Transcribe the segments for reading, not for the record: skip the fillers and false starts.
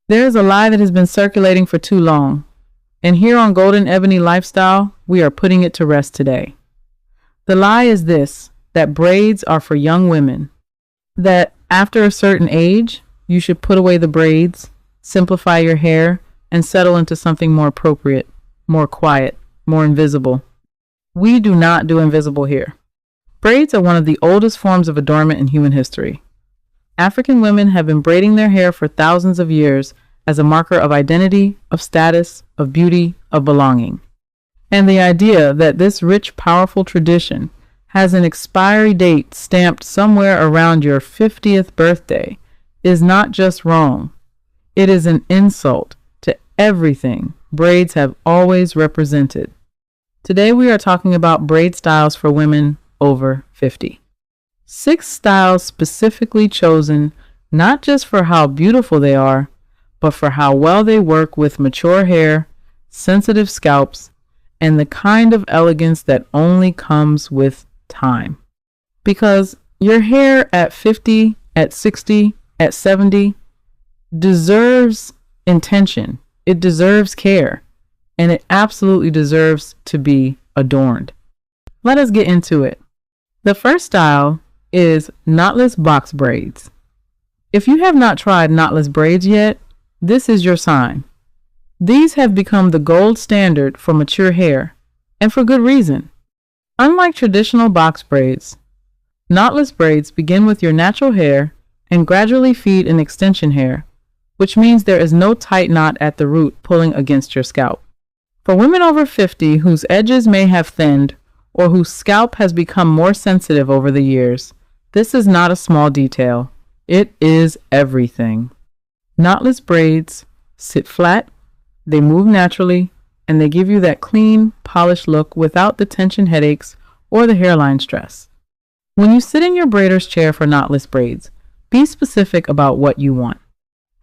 There's a lie that has been circulating for too long, and here on Golden Ebony Lifestyle, we are putting it to rest today. The lie is this, that braids are for young women, that after a certain age, you should put away the braids, simplify your hair, and settle into something more appropriate, more quiet, more invisible. We do not do invisible here. Braids are one of the oldest forms of adornment in human history. African women have been braiding their hair for thousands of years as a marker of identity, of status, of beauty, of belonging. And the idea that this rich, powerful tradition has an expiry date stamped somewhere around your 50th birthday is not just wrong. It is an insult to everything braids have always represented. Today we are talking about braid styles for women over 50. 6 styles specifically chosen not just for how beautiful they are, but for how well they work with mature hair, sensitive scalps, and the kind of elegance that only comes with time. Because your hair at 50, at 60, at 70 deserves intention. It deserves care, and it absolutely deserves to be adorned. Let us get into it. The first style is knotless box braids. If you have not tried knotless braids yet, this is your sign. These have become the gold standard for mature hair, and for good reason. Unlike traditional box braids, knotless braids begin with your natural hair and gradually feed an extension hair, which means there is no tight knot at the root pulling against your scalp. For women over 50 whose edges may have thinned or whose scalp has become more sensitive over the years, this is not a small detail. It is everything. Knotless braids sit flat, they move naturally, and they give you that clean, polished look without the tension headaches or the hairline stress. When you sit in your braider's chair for knotless braids, be specific about what you want.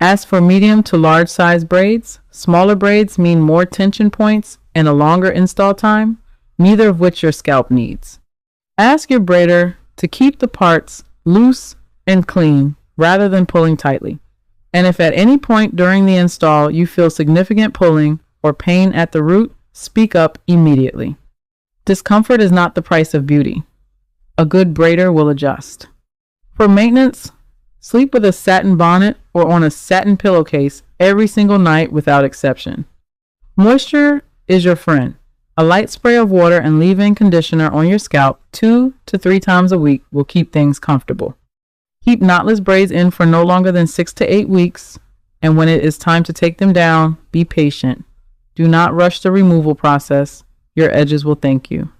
As for medium to large size braids, smaller braids mean more tension points and a longer install time, neither of which your scalp needs. Ask your braider to keep the parts loose and clean rather than pulling tightly. And if at any point during the install you feel significant pulling or pain at the root, speak up immediately. Discomfort is not the price of beauty. A good braider will adjust. For maintenance, sleep with a satin bonnet or on a satin pillowcase every single night without exception. Moisture is your friend. A light spray of water and leave-in conditioner on your scalp 2 to 3 times a week will keep things comfortable. Keep knotless braids in for no longer than 6 to 8 weeks, and when it is time to take them down, be patient. Do not rush the removal process. Your edges will thank you.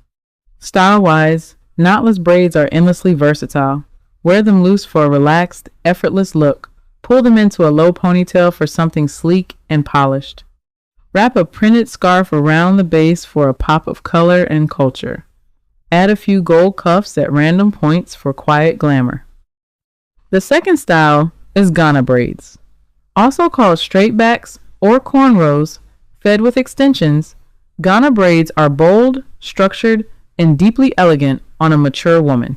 Style-wise, knotless braids are endlessly versatile. Wear them loose for a relaxed, effortless look. Pull them into a low ponytail for something sleek and polished. Wrap a printed scarf around the base for a pop of color and culture. Add a few gold cuffs at random points for quiet glamour. The second style is Ghana braids. Also called straight backs or cornrows, fed with extensions, Ghana braids are bold, structured, and deeply elegant on a mature woman.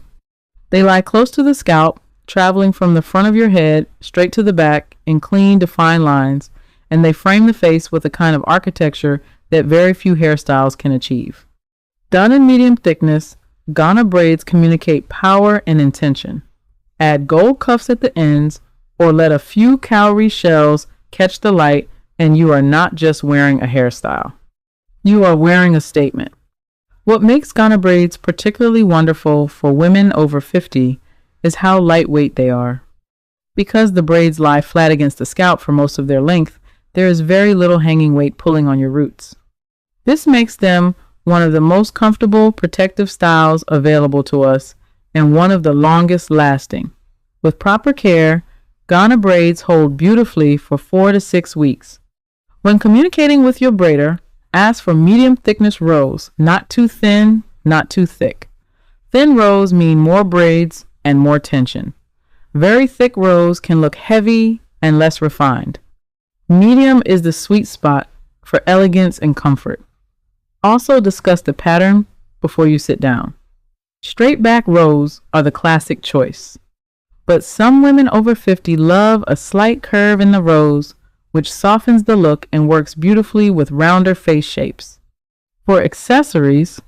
They lie close to the scalp, traveling from the front of your head straight to the back in clean, defined lines, and they frame the face with a kind of architecture that very few hairstyles can achieve. Done in medium thickness, Ghana braids communicate power and intention. Add gold cuffs at the ends, or let a few cowrie shells catch the light, and you are not just wearing a hairstyle. You are wearing a statement. What makes Ghana braids particularly wonderful for women over 50 is how lightweight they are. Because the braids lie flat against the scalp for most of their length, there is very little hanging weight pulling on your roots. This makes them one of the most comfortable protective styles available to us and one of the longest lasting. With proper care, Ghana braids hold beautifully for 4 to 6 weeks. When communicating with your braider, ask for medium thickness rows, not too thin, not too thick. Thin rows mean more braids and more tension. Very thick rows can look heavy and less refined. Medium is the sweet spot for elegance and comfort. Also discuss the pattern before you sit down. Straight back rows are the classic choice, but some women over 50 love a slight curve in the rows which softens the look and works beautifully with rounder face shapes. For accessories,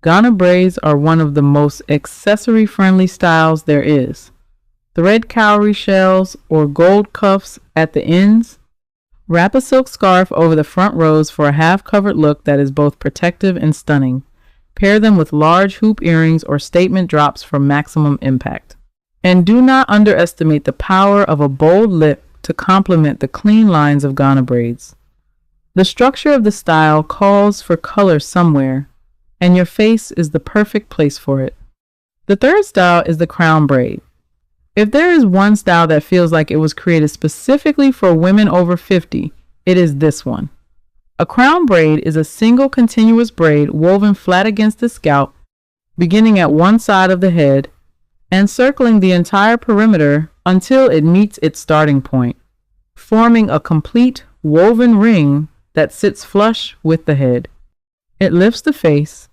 Ghana braids are one of the most accessory-friendly styles there is. Thread cowrie shells or gold cuffs at the ends. Wrap a silk scarf over the front rows for a half-covered look that is both protective and stunning. Pair them with large hoop earrings or statement drops for maximum impact. And do not underestimate the power of a bold lip to complement the clean lines of Ghana braids. The structure of the style calls for color somewhere, and your face is the perfect place for it. The third style is the crown braid. If there is one style that feels like it was created specifically for women over 50, it is this one. A crown braid is a single continuous braid woven flat against the scalp, beginning at one side of the head and circling the entire perimeter until it meets its starting point, forming a complete woven ring that sits flush with the head. It lifts the face,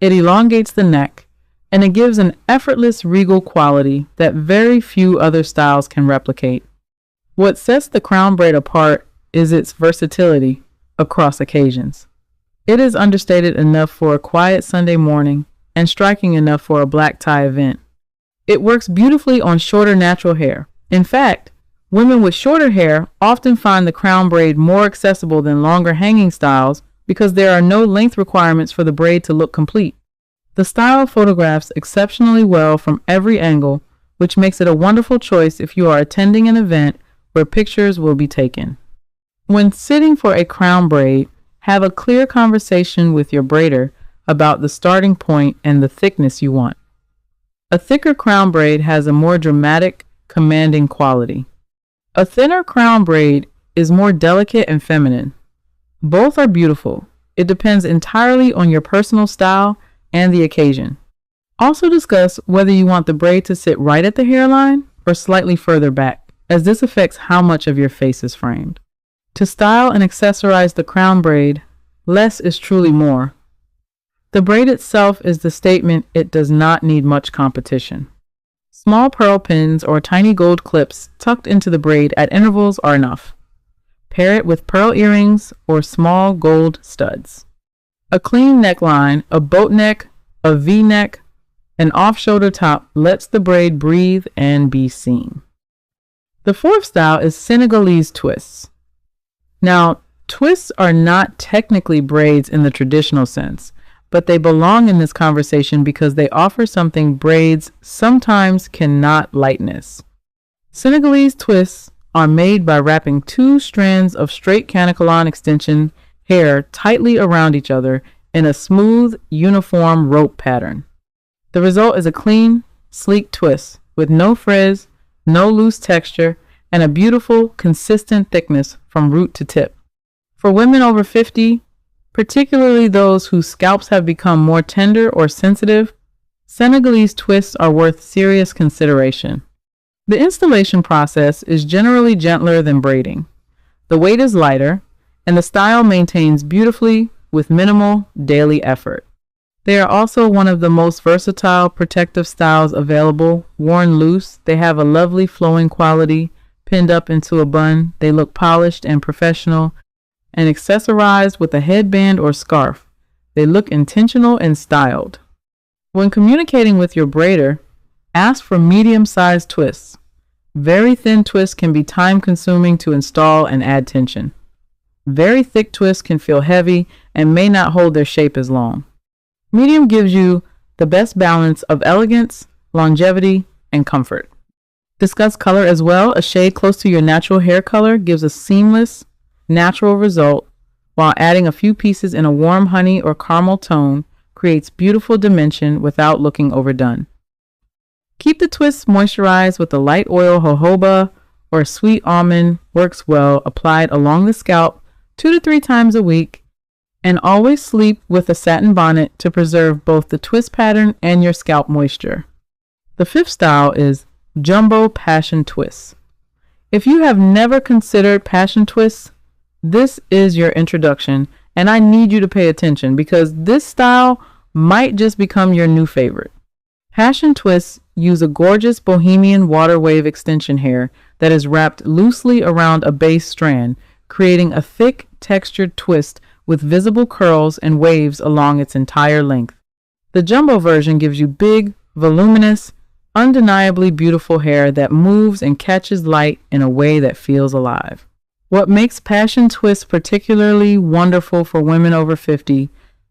it elongates the neck, and it gives an effortless regal quality that very few other styles can replicate. What sets the crown braid apart is its versatility across occasions. It is understated enough for a quiet Sunday morning and striking enough for a black tie event. It works beautifully on shorter natural hair. In fact, women with shorter hair often find the crown braid more accessible than longer hanging styles because there are no length requirements for the braid to look complete. The style photographs exceptionally well from every angle, which makes it a wonderful choice if you are attending an event where pictures will be taken. When sitting for a crown braid, have a clear conversation with your braider about the starting point and the thickness you want. A thicker crown braid has a more dramatic, commanding quality. A thinner crown braid is more delicate and feminine. Both are beautiful. It depends entirely on your personal style and the occasion. Also discuss whether you want the braid to sit right at the hairline or slightly further back, as this affects how much of your face is framed. To style and accessorize the crown braid, less is truly more. The braid itself is the statement it does not need much competition. Small pearl pins or tiny gold clips tucked into the braid at intervals are enough. Pair it with pearl earrings or small gold studs. A clean neckline, a boat neck, a V-neck, an off-shoulder top lets the braid breathe and be seen. The fourth style is Senegalese twists. Now, twists are not technically braids in the traditional sense, but they belong in this conversation because they offer something braids sometimes cannot: lightness. Senegalese twists are made by wrapping two strands of straight canacolon extension hair tightly around each other in a smooth, uniform rope pattern. The result is a clean, sleek twist with no frizz, no loose texture, and a beautiful, consistent thickness from root to tip. For women over 50, particularly those whose scalps have become more tender or sensitive, Senegalese twists are worth serious consideration. The installation process is generally gentler than braiding. The weight is lighter, and the style maintains beautifully with minimal daily effort. They are also one of the most versatile protective styles available. Worn loose, they have a lovely flowing quality. Pinned up into a bun, they look polished and professional. And accessorized with a headband or scarf, they look intentional and styled. When communicating with your braider, ask for medium-sized twists. Very thin twists can be time-consuming to install and add tension. Very thick twists can feel heavy and may not hold their shape as long. Medium gives you the best balance of elegance, longevity, and comfort. Discuss color as well. A shade close to your natural hair color gives a seamless, natural result, while adding a few pieces in a warm honey or caramel tone creates beautiful dimension without looking overdone. Keep the twists moisturized with a light oil jojoba or sweet almond works well, applied along the scalp 2 to 3 times a week, and always sleep with a satin bonnet to preserve both the twist pattern and your scalp moisture. The fifth style is Jumbo Passion Twists. If you have never considered passion twists, this is your introduction, and I need you to pay attention because this style might just become your new favorite. Passion twists use a gorgeous bohemian water wave extension hair that is wrapped loosely around a base strand, creating a thick, textured twist with visible curls and waves along its entire length. The jumbo version gives you big, voluminous, undeniably beautiful hair that moves and catches light in a way that feels alive. What makes passion twists particularly wonderful for women over 50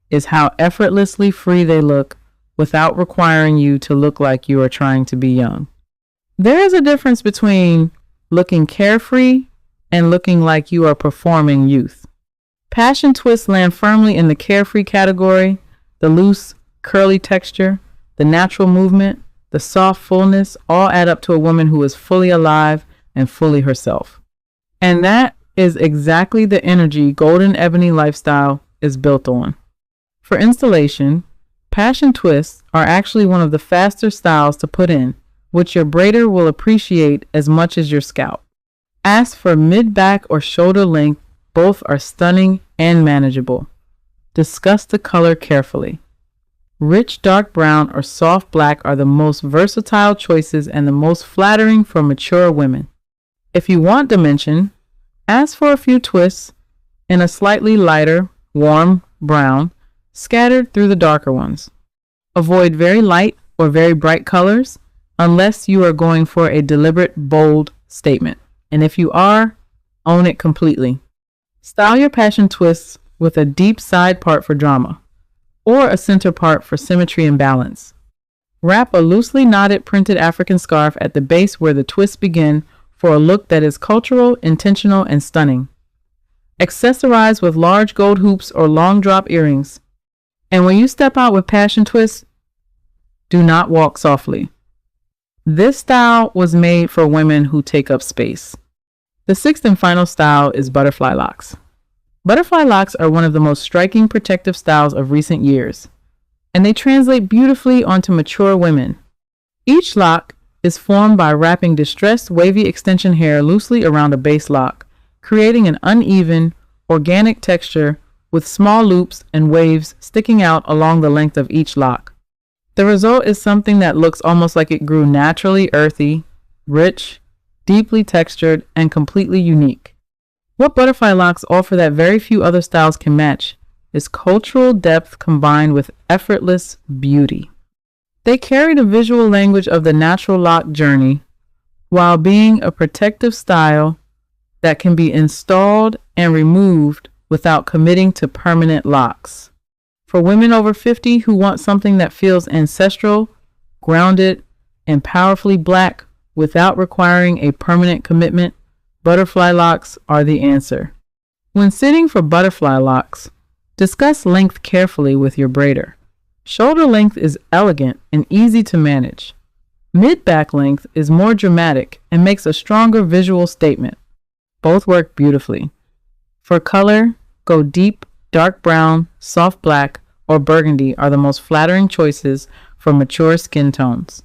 is how effortlessly free they look without requiring you to look like you are trying to be young. There is a difference between looking carefree and looking like you are performing youth. Passion twists land firmly in the carefree category. The loose, curly texture, the natural movement, the soft fullness all add up to a woman who is fully alive and fully herself. And that is exactly the energy Golden Ebony Lifestyle is built on. For installation, passion twists are actually one of the faster styles to put in, which your braider will appreciate as much as your scalp. Ask for mid-back or shoulder length. Both are stunning and manageable. Discuss the color carefully. Rich dark brown or soft black are the most versatile choices and the most flattering for mature women. If you want dimension, ask for a few twists in a slightly lighter, warm brown, scattered through the darker ones. Avoid very light or very bright colors unless you are going for a deliberate, bold statement. And if you are, own it completely. Style your passion twists with a deep side part for drama, or a center part for symmetry and balance. Wrap a loosely knotted printed African scarf at the base where the twists begin for a look that is cultural, intentional, and stunning. Accessorize with large gold hoops or long drop earrings. And when you step out with passion twists, do not walk softly. This style was made for women who take up space. The sixth and final style is butterfly locks. Butterfly locks are one of the most striking protective styles of recent years, and they translate beautifully onto mature women. Each lock is formed by wrapping distressed wavy extension hair loosely around a base lock, creating an uneven, organic texture with small loops and waves sticking out along the length of each lock. The result is something that looks almost like it grew naturally earthy, rich, deeply textured, and completely unique. What butterfly locks offer that very few other styles can match is cultural depth combined with effortless beauty. They carry the visual language of the natural lock journey while being a protective style that can be installed and removed without committing to permanent locks. For women over 50 who want something that feels ancestral, grounded, and powerfully black without requiring a permanent commitment, butterfly locks are the answer. When sitting for butterfly locks, discuss length carefully with your braider. Shoulder length is elegant and easy to manage. Mid-back length is more dramatic and makes a stronger visual statement. Both work beautifully. For color, go deep, dark brown, soft black, or burgundy are the most flattering choices for mature skin tones.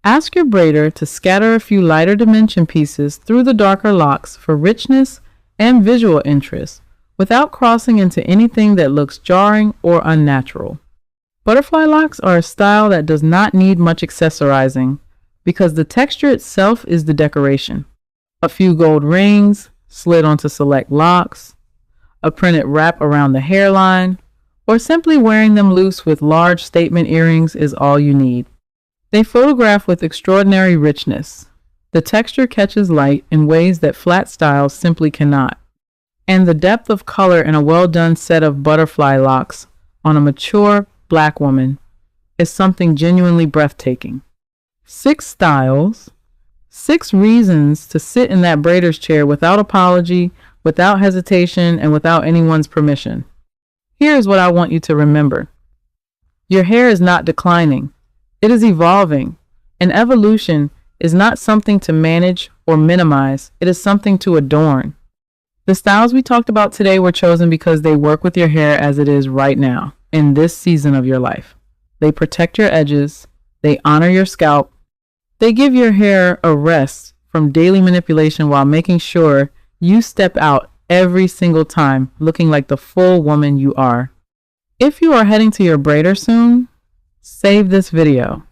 Ask your braider to scatter a few lighter dimension pieces through the darker locks for richness and visual interest without crossing into anything that looks jarring or unnatural. Butterfly locks are a style that does not need much accessorizing because the texture itself is the decoration. A few gold rings slid onto select locks, a printed wrap around the hairline, or simply wearing them loose with large statement earrings is all you need. They photograph with extraordinary richness. The texture catches light in ways that flat styles simply cannot. And the depth of color in a well-done set of butterfly locks on a mature black woman is something genuinely breathtaking. 6 styles, 6 reasons to sit in that braider's chair without apology, without hesitation, and without anyone's permission. Here's what I want you to remember. Your hair is not declining. It is evolving. And evolution is not something to manage or minimize. It is something to adorn. The styles we talked about today were chosen because they work with your hair as it is right now, in this season of your life. They protect your edges. They honor your scalp. They give your hair a rest from daily manipulation while making sure you step out every single time looking like the full woman you are. If you are heading to your braider soon, save this video.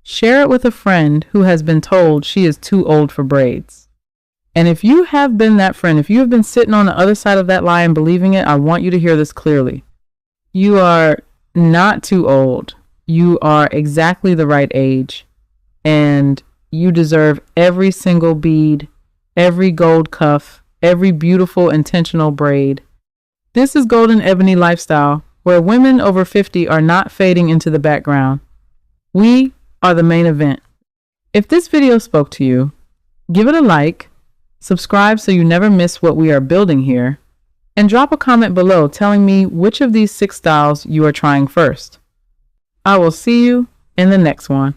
Share it with a friend who has been told she is too old for braids. And if you have been that friend, if you have been sitting on the other side of that lie and believing it, I want you to hear this clearly. You are not too old. You are exactly the right age. And you deserve every single bead, every gold cuff, every beautiful intentional braid. This is Golden Ebony Lifestyle, where women over 50 are not fading into the background. We are the main event. If this video spoke to you, give it a like, subscribe so you never miss what we are building here, and drop a comment below telling me which of these 6 styles you are trying first. I will see you in the next one.